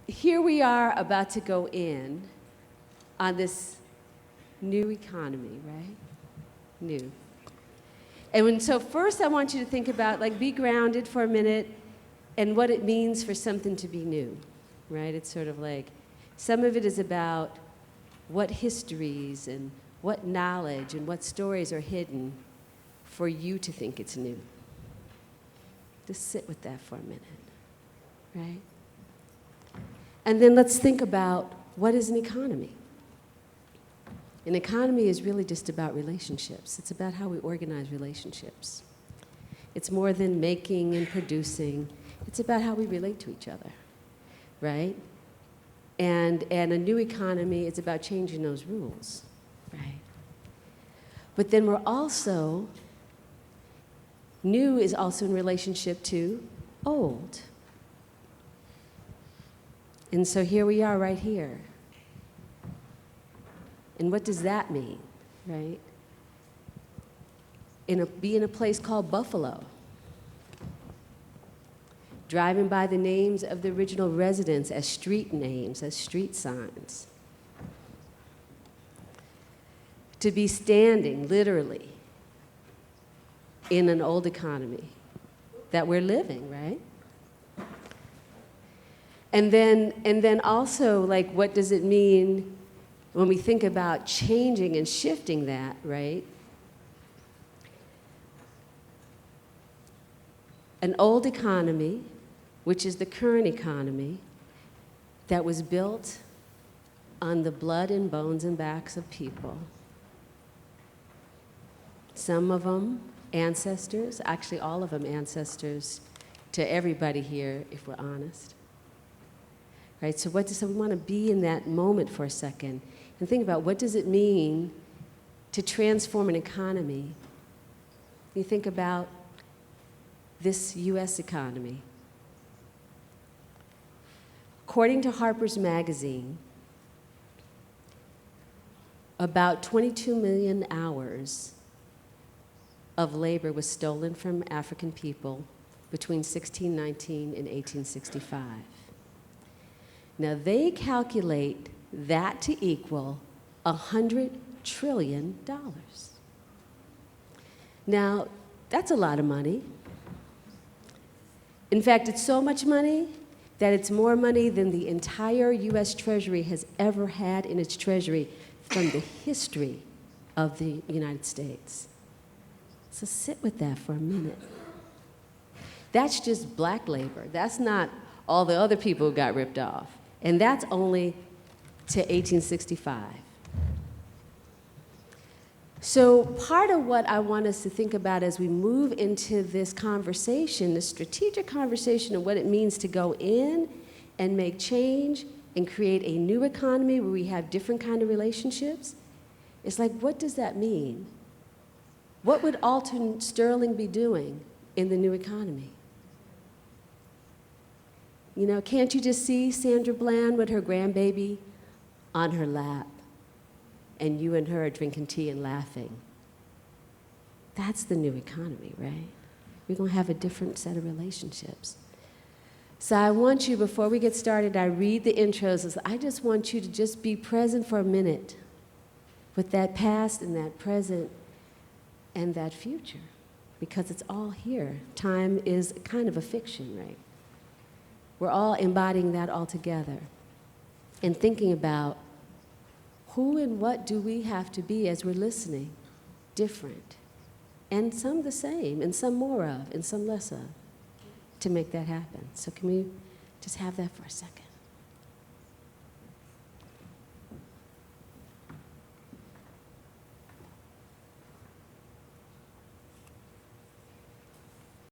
here we are about to go in on this new economy, right? New. So first I want you to think about, like, be grounded for a minute and what it means for something to be new, right? It's sort of like, some of it is about what histories and what knowledge and what stories are hidden for you to think it's new. Just sit with that for a minute, right? And then let's think about, what is an economy? An economy is really just about relationships. It's about how we organize relationships. It's more than making and producing. It's about how we relate to each other, right? And a new economy is about changing those rules, right? But then new is also in relationship to old. And so here we are right here. And what does that mean, right? Be in a place called Buffalo. Driving by the names of the original residents as street names, as street signs. To be standing, literally, in an old economy that we're living, right? And then also, like, what does it mean when we think about changing and shifting that, right? An old economy, which is the current economy, that was built on the blood and bones and backs of people. Some of them ancestors, actually all of them ancestors to everybody here, if we're honest. Right, so we want to be in that moment for a second and think about, what does it mean to transform an economy? You think about this US economy. According to Harper's Magazine, about 22 million hours of labor was stolen from African people between 1619 and 1865. Now, they calculate that to equal $100 trillion. Now, that's a lot of money. In fact, it's so much money that it's more money than the entire US Treasury has ever had in its treasury from the history of the United States. So sit with that for a minute. That's just black labor. That's not all the other people who got ripped off. And that's only to 1865. So part of what I want us to think about as we move into this conversation, this strategic conversation of what it means to go in and make change and create a new economy where we have different kind of relationships, is like, what does that mean? What would Alton Sterling be doing in the new economy? You know, can't you just see Sandra Bland with her grandbaby on her lap, and you and her are drinking tea and laughing? That's the new economy, right? We're going to have a different set of relationships. So I want you, before we get started, I read the intros. I just want you to just be present for a minute with that past and that present and that future, because it's all here. Time is kind of a fiction, right? We're all embodying that all together and thinking about, who and what do we have to be as we're listening? Different. And some the same, and some more of, and some less of, to make that happen. So can we just have that for a second?